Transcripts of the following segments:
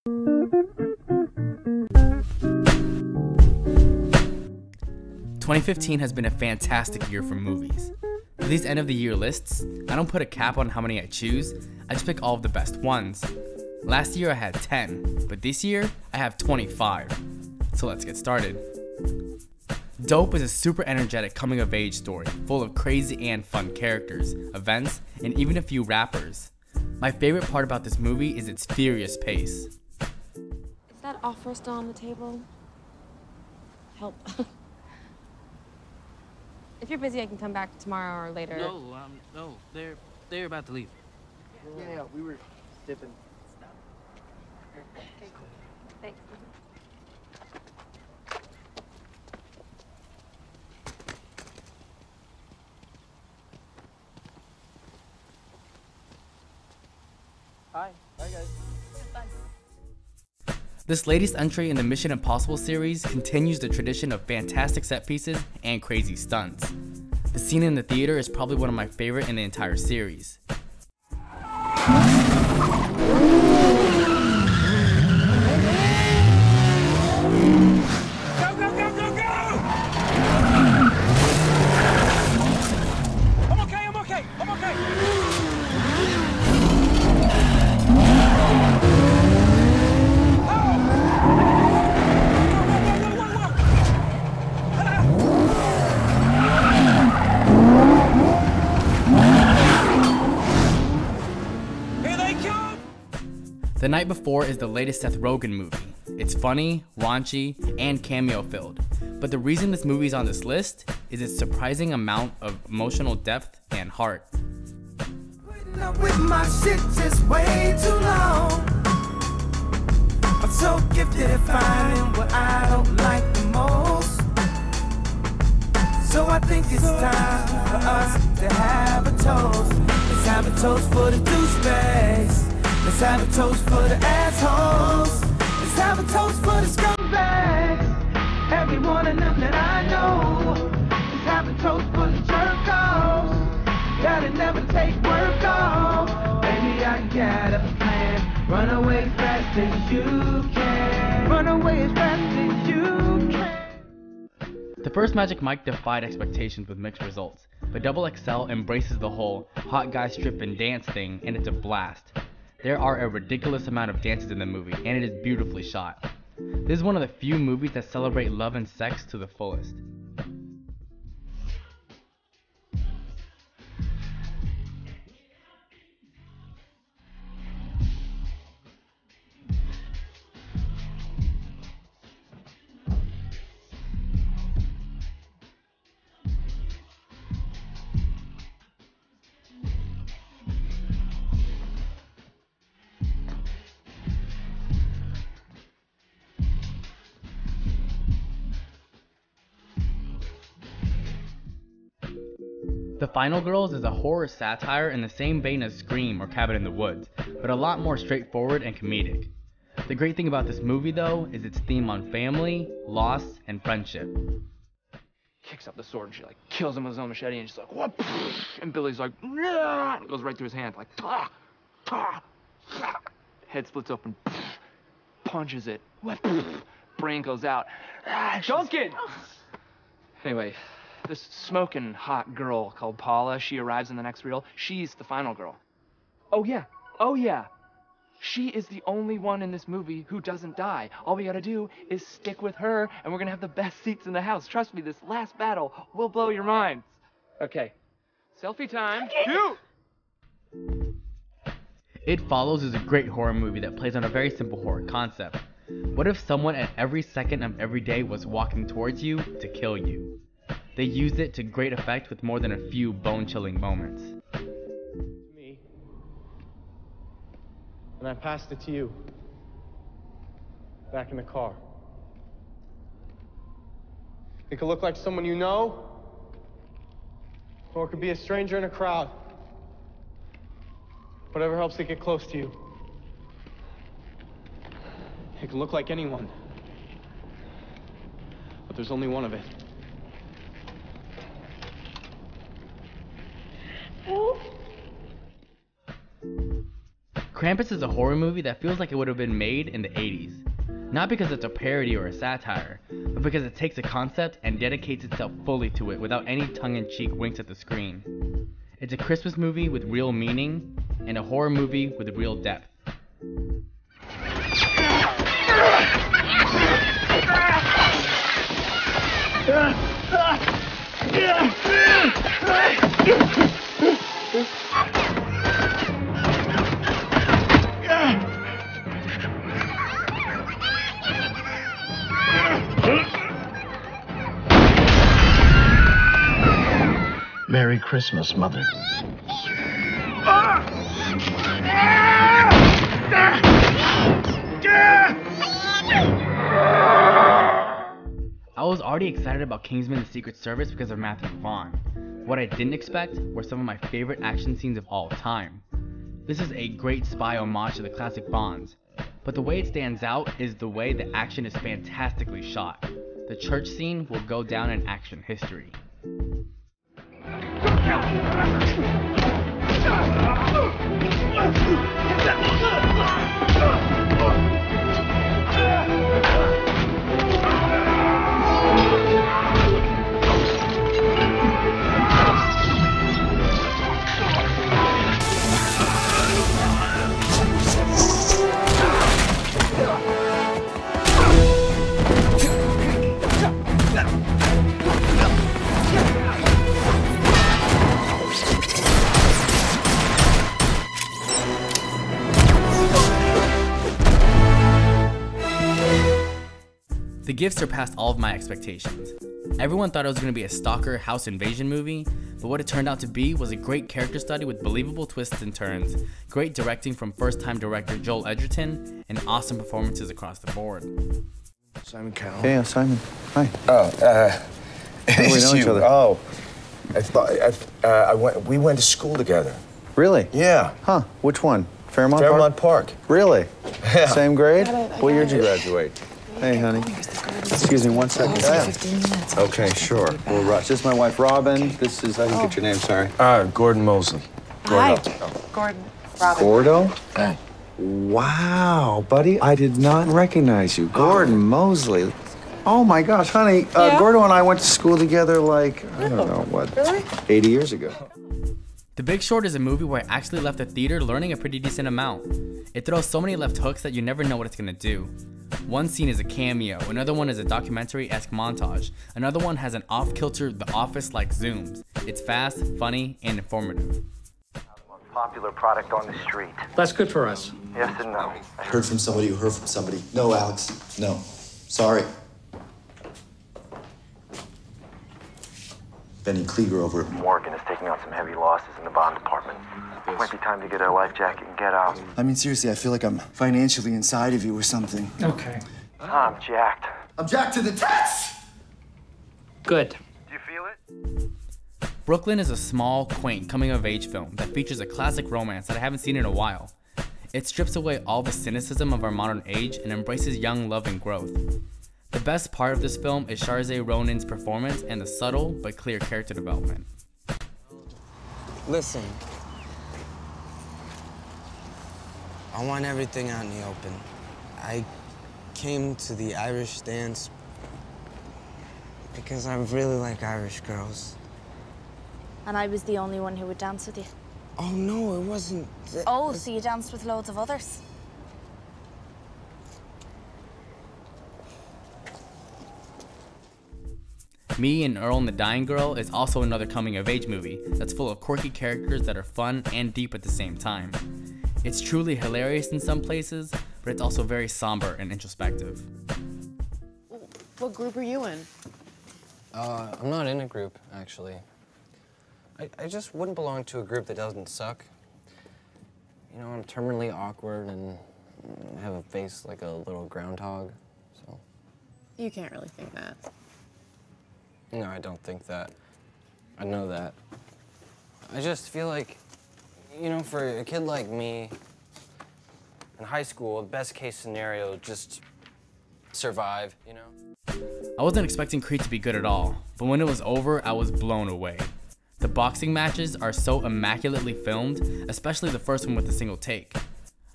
"2015 has been a fantastic year for movies. For these end of the year lists, I don't put a cap on how many I choose, I just pick all of the best ones. Last year I had 10, but this year I have 25. So let's get started. Dope is a super energetic coming of age story full of crazy and fun characters, events, and even a few rappers. My favorite part about this movie is its furious pace. Is that offer still on the table? Help. If you're busy, I can come back tomorrow or later. No, they're about to leave. Yeah, we were sipping stuff. Okay, cool. Thanks. Hi guys. This latest entry in the Mission Impossible series continues the tradition of fantastic set pieces and crazy stunts. The scene in the theater is probably one of my favorite in the entire series. I'm okay. The Night Before is the latest Seth Rogen movie. It's funny, raunchy, and cameo-filled. But the reason this movie is on this list is its surprising amount of emotional depth and heart. Putting up with my shit just way too long. I'm so gifted at finding what I don't like the most. So I think it's time for us to have a toast. Let's have a toast for the douchebags. Let's have a toast for the assholes. Let's have a toast for the scumbags. Every one of them that I know. Let's have a toast for the jerk-offs that'll never take work off. Baby, I got a plan. Run away fast as you can. Run away as fast as you can. The first Magic Mike defied expectations with mixed results, but XXL embraces the whole hot guy strip and dance thing, and it's a blast. There are a ridiculous amount of dances in the movie, and it is beautifully shot. This is one of the few movies that celebrate love and sex to the fullest. The Final Girls is a horror satire in the same vein as Scream or Cabin in the Woods, but a lot more straightforward and comedic. The great thing about this movie, though, is its theme on family, loss, and friendship. Kicks up the sword and she like kills him with his own machete and she's like, what? And Billy's like, nah! And it goes right through his hand, like, ta, ta, ta. Head splits open, punches it, brain goes out. Duncan! Anyway, this smoking hot girl called Paula, she arrives in the next reel. She's the final girl. Oh yeah. She is the only one in this movie who doesn't die. All we gotta do is stick with her, and we're gonna have the best seats in the house. Trust me, this last battle will blow your minds. Okay, selfie time. It Follows is a great horror movie that plays on a very simple horror concept. What if someone at every second of every day was walking towards you to kill you? They used it to great effect with more than a few bone-chilling moments. Me. And I passed it to you. Back in the car. It could look like someone you know, or it could be a stranger in a crowd. Whatever helps it get close to you. It can look like anyone. But there's only one of it. Krampus is a horror movie that feels like it would have been made in the 80s. Not because it's a parody or a satire, but because it takes a concept and dedicates itself fully to it without any tongue-in-cheek winks at the screen. It's a Christmas movie with real meaning, and a horror movie with real depth. Merry Christmas, Mother. I was already excited about Kingsman: The Secret Service because of Matthew Vaughn. What I didn't expect were some of my favorite action scenes of all time. This is a great spy homage to the classic Bonds, but the way it stands out is the way the action is fantastically shot. The church scene will go down in action history. The gift surpassed all of my expectations. Everyone thought it was going to be a stalker house invasion movie, but what it turned out to be was a great character study with believable twists and turns, great directing from first-time director Joel Edgerton, and awesome performances across the board. Simon Cowell. Yeah, Simon. Hi. Oh, we know each other. Oh, we went to school together. Really? Yeah. Huh, which one? Fairmont Fairmont Park. Really? Yeah. Same grade? What year did you graduate? Hey, honey. Excuse me 1 second. Yeah. Okay, sure. We'll rush. This is my wife, Robin. This is, I didn't get your name, sorry. Gordon Mosley. Hi, Gordon. Robin. Gordo? Hey. Wow, buddy. I did not recognize you. Gordon Mosley. Oh, my gosh, honey. Yeah? Gordo and I went to school together like, I don't know, what, Really? 80 years ago. The Big Short is a movie where I actually left the theater learning a pretty decent amount. It throws so many left hooks that you never know what it's gonna do. One scene is a cameo, another one is a documentary-esque montage, another one has an off-kilter The Office-like zooms. It's fast, funny, and informative. Popular product on the street. That's good for us. Yes and no. I heard from somebody who heard from somebody. No, Alex, no. Sorry. Benny Klieger over at Morgan is taking on some heavy losses in the bond department. Might be time to get a life jacket and get out. I mean, seriously, I feel like I'm financially inside of you or something. Okay. I'm jacked. I'm jacked to the tits! Good. Do you feel it? Brooklyn is a small, quaint coming-of-age film that features a classic romance that I haven't seen in a while. It strips away all the cynicism of our modern age and embraces young love and growth. The best part of this film is Saoirse Ronan's performance and the subtle but clear character development. Listen, I want everything out in the open. I came to the Irish dance because I really like Irish girls. And I was the only one who would dance with you. Oh, no, it wasn't... Oh, so you danced with loads of others? Me and Earl and the Dying Girl is also another coming-of-age movie that's full of quirky characters that are fun and deep at the same time. It's truly hilarious in some places, but it's also very somber and introspective. What group are you in? I'm not in a group, actually. I just wouldn't belong to a group that doesn't suck. You know, I'm terminally awkward and have a face like a little groundhog, so... You can't really think that. No, I don't think that. I know that. I just feel like, you know, for a kid like me, in high school, the best case scenario, just survive, you know? I wasn't expecting Creed to be good at all, but when it was over, I was blown away. The boxing matches are so immaculately filmed, especially the first one with a single take.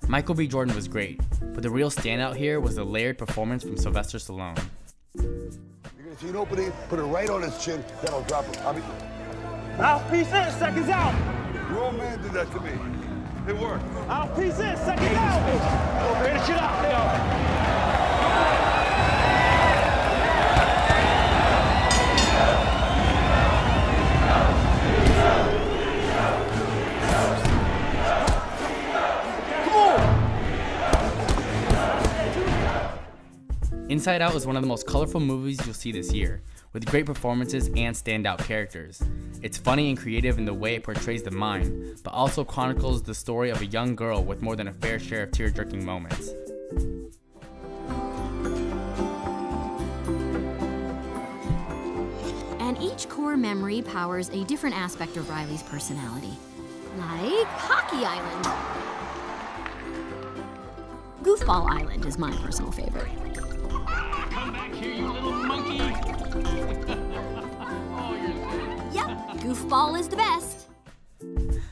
Michael B. Jordan was great, but the real standout here was the layered performance from Sylvester Stallone. You're gonna see an opening, put it right on his chin, then I'll drop him. Mouthpiece in, seconds out. Your old man did that to me. It worked. Mouthpiece in, seconds out. Finish it up, Leo. Inside Out is one of the most colorful movies you'll see this year, with great performances and standout characters. It's funny and creative in the way it portrays the mind, but also chronicles the story of a young girl with more than a fair share of tear-jerking moments. And each core memory powers a different aspect of Riley's personality. Like Hockey Island. Goofball Island is my personal favorite. Come back here, you little monkey. Yep, Goofball is the best.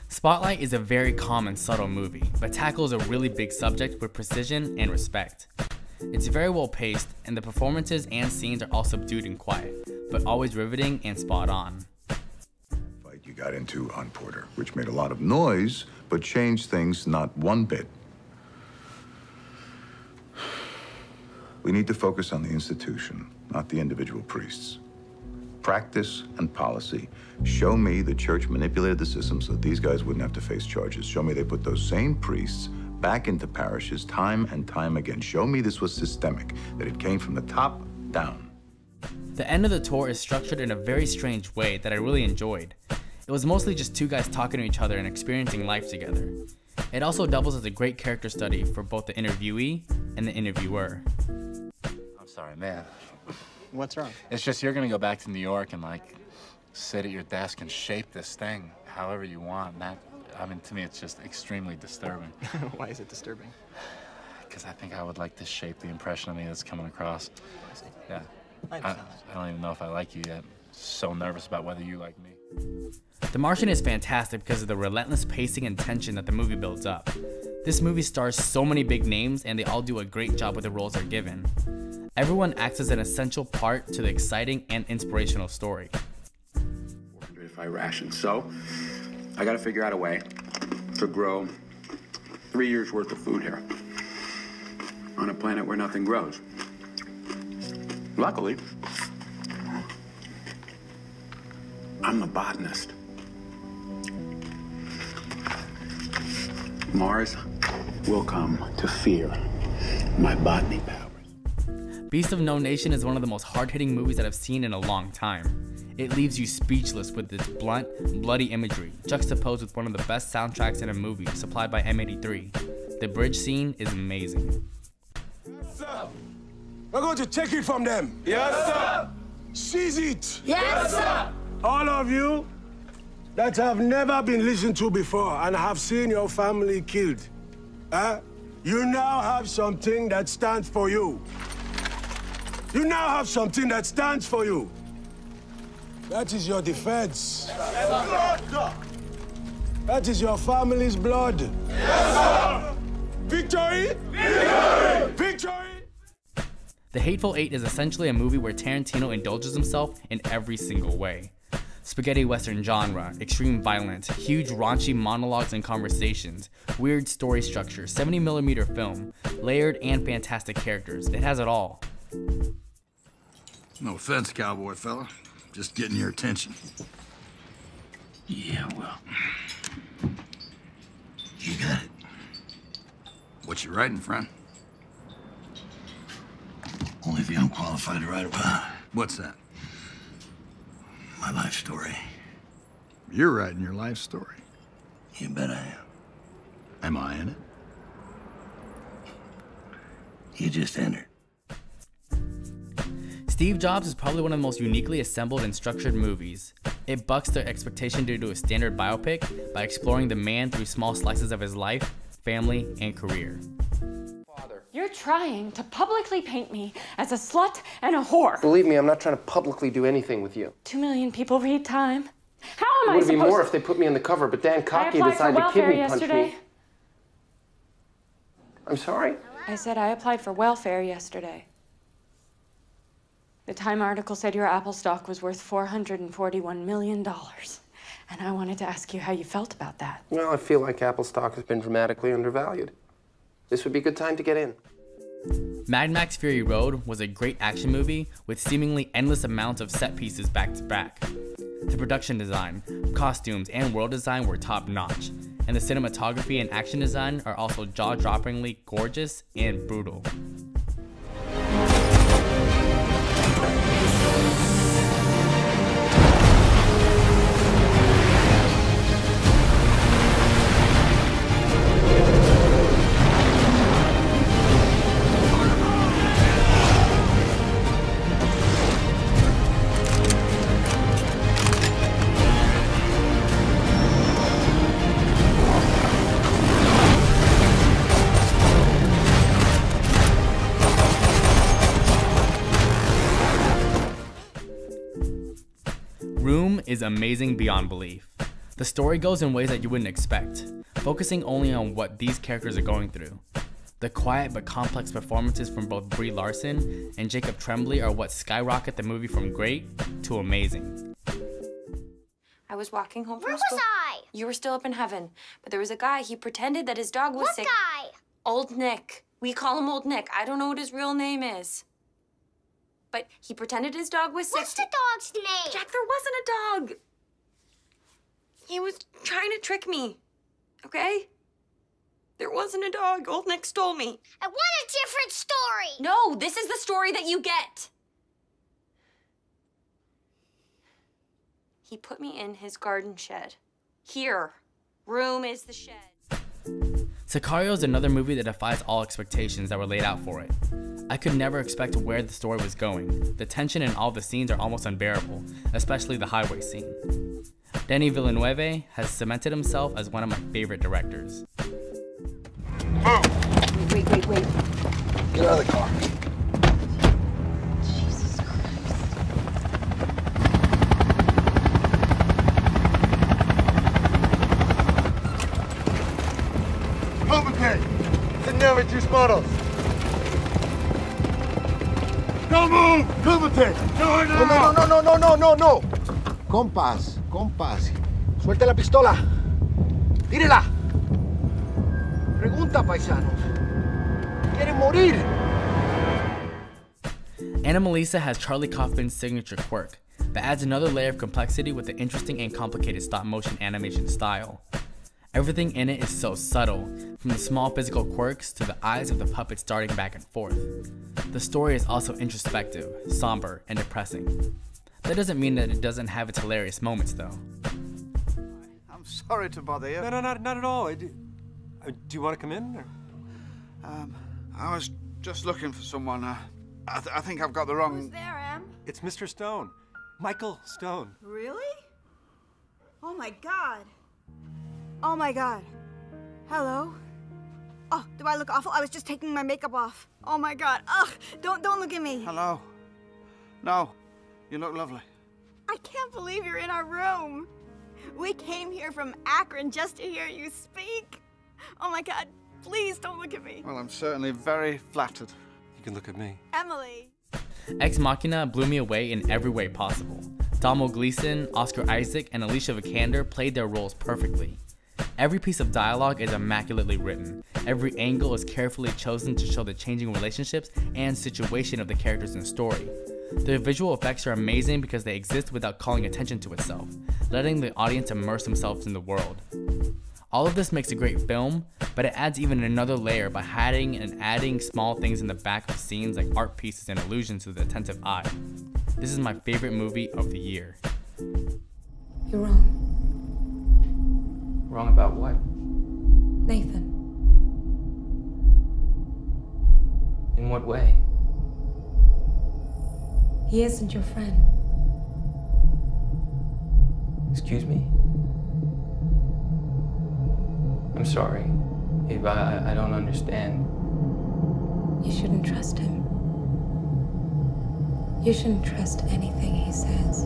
Spotlight is a very calm and subtle movie, but tackles a really big subject with precision and respect. It's very well paced, and the performances and scenes are all subdued and quiet, but always riveting and spot on. Fight you got into on Porter, which made a lot of noise, but changed things not one bit. We need to focus on the institution, not the individual priests. Practice and policy. Show me the church manipulated the system so that these guys wouldn't have to face charges. Show me they put those same priests back into parishes time and time again. Show me this was systemic, that it came from the top down. The end of the tour is structured in a very strange way that I really enjoyed. It was mostly just two guys talking to each other and experiencing life together. It also doubles as a great character study for both the interviewee and the interviewer. I'm sorry, man. What's wrong? It's just you're gonna go back to New York and like sit at your desk and shape this thing however you want. And that, I mean, to me, it's just extremely disturbing. Why is it disturbing? Because I think I would like to shape the impression of me that's coming across. I see. Yeah. I don't even know if I like you yet. So nervous about whether you like me. The Martian is fantastic because of the relentless pacing and tension that the movie builds up. This movie stars so many big names and they all do a great job with the roles they're given. Everyone acts as an essential part to the exciting and inspirational story. 405 rations, so I gotta figure out a way to grow 3 years worth of food here on a planet where nothing grows. Luckily, I'm a botanist. Mars will come to fear my botany powers. Beast of No Nation is one of the most hard-hitting movies that I've seen in a long time. It leaves you speechless with its blunt, bloody imagery, juxtaposed with one of the best soundtracks in a movie, supplied by M83. The bridge scene is amazing. Yes, sir. We're going to take it from them. Yes, sir. Seize it. Yes, sir. All of you that have never been listened to before and have seen your family killed, you now have something that stands for you. You now have something that stands for you. That is your defense. Yes, sir. That is your family's blood. Yes, sir. Victory! Victory! Victory! The Hateful Eight is essentially a movie where Tarantino indulges himself in every single way. Spaghetti western genre, extreme violence, huge raunchy monologues and conversations, weird story structure, 70mm film, layered and fantastic characters. It has it all. No offense, cowboy fella. Just getting your attention. Yeah, well, you got it. What you writing, friend? Only thing I'm qualified to write about. What's that? My life story. You're writing your life story. You bet I am. Am I in it? You just entered. Steve Jobs is probably one of the most uniquely assembled and structured movies. It bucks their expectation to do a standard biopic by exploring the man through small slices of his life, family, and career. You're trying to publicly paint me as a slut and a whore. Believe me, I'm not trying to publicly do anything with you. 2 million people read Time. How am I It would supposed be more if they put me on the cover, but Dan Cocky decided to kidney punch me. I'm sorry? I said I applied for welfare yesterday. The Time article said your Apple stock was worth $441 million. And I wanted to ask you how you felt about that. Well, I feel like Apple stock has been dramatically undervalued. This would be a good time to get in. Mad Max Fury Road was a great action movie with seemingly endless amounts of set pieces back to back. The production design, costumes, and world design were top notch, and the cinematography and action design are also jaw-droppingly gorgeous and brutal. Room is amazing beyond belief. The story goes in ways that you wouldn't expect, focusing only on what these characters are going through. The quiet but complex performances from both Brie Larson and Jacob Tremblay are what skyrocket the movie from great to amazing. I was walking home from Where school. was I? You were still up in heaven. But there was a guy, he pretended that his dog was What sick. guy? Old Nick. We call him Old Nick. I don't know what his real name is. But he pretended his dog was sick. What's the dog's name? Jack, there wasn't a dog. He was trying to trick me, okay? There wasn't a dog. Old Nick stole me. I want a different story. No, this is the story that you get. He put me in his garden shed. Here. Room is the shed. Sicario is another movie that defies all expectations that were laid out for it. I could never expect where the story was going. The tension in all the scenes are almost unbearable, especially the highway scene. Denis Villeneuve has cemented himself as one of my favorite directors. Wait. Get out of the car. Jesus Christ. Complicate! Señor, tus manos! Don't move! Complicate! No. Compás. Suelte la pistola. Tírela. Pregunta, paisanos. ¿Quieren morir? Anna Melissa has Charlie Kaufman's signature quirk that adds another layer of complexity with the interesting and complicated stop-motion animation style. Everything in it is so subtle, from the small physical quirks to the eyes of the puppets darting back and forth. The story is also introspective, somber, and depressing. That doesn't mean that it doesn't have its hilarious moments, though. I'm sorry to bother you. No, not at all. Do you want to come in? Or? I was just looking for someone. I think I've got the wrong... Who's there, Em? It's Mr. Stone. Michael Stone. Really? Oh my God. Oh my God. Hello? Oh, do I look awful? I was just taking my makeup off. Oh my God. Ugh, don't look at me. Hello? No, you look lovely. I can't believe you're in our room. We came here from Akron just to hear you speak. Oh my God, please don't look at me. Well, I'm certainly very flattered. You can look at me. Emily. Ex Machina blew me away in every way possible. Domhnall Gleeson, Oscar Isaac, and Alicia Vikander played their roles perfectly. Every piece of dialogue is immaculately written. Every angle is carefully chosen to show the changing relationships and situation of the characters in the story. The visual effects are amazing because they exist without calling attention to itself, letting the audience immerse themselves in the world. All of this makes a great film, but it adds even another layer by hiding and adding small things in the back of scenes like art pieces and allusions to the attentive eye. This is my favorite movie of the year. You're wrong. Wrong about what? Nathan. In what way? He isn't your friend. Excuse me? I'm sorry. Eve, I don't understand. You shouldn't trust him. You shouldn't trust anything he says.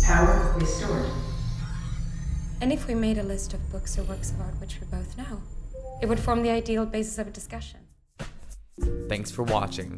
Power restored. And if we made a list of books or works of art which we both know, it would form the ideal basis of a discussion. Thanks for watching.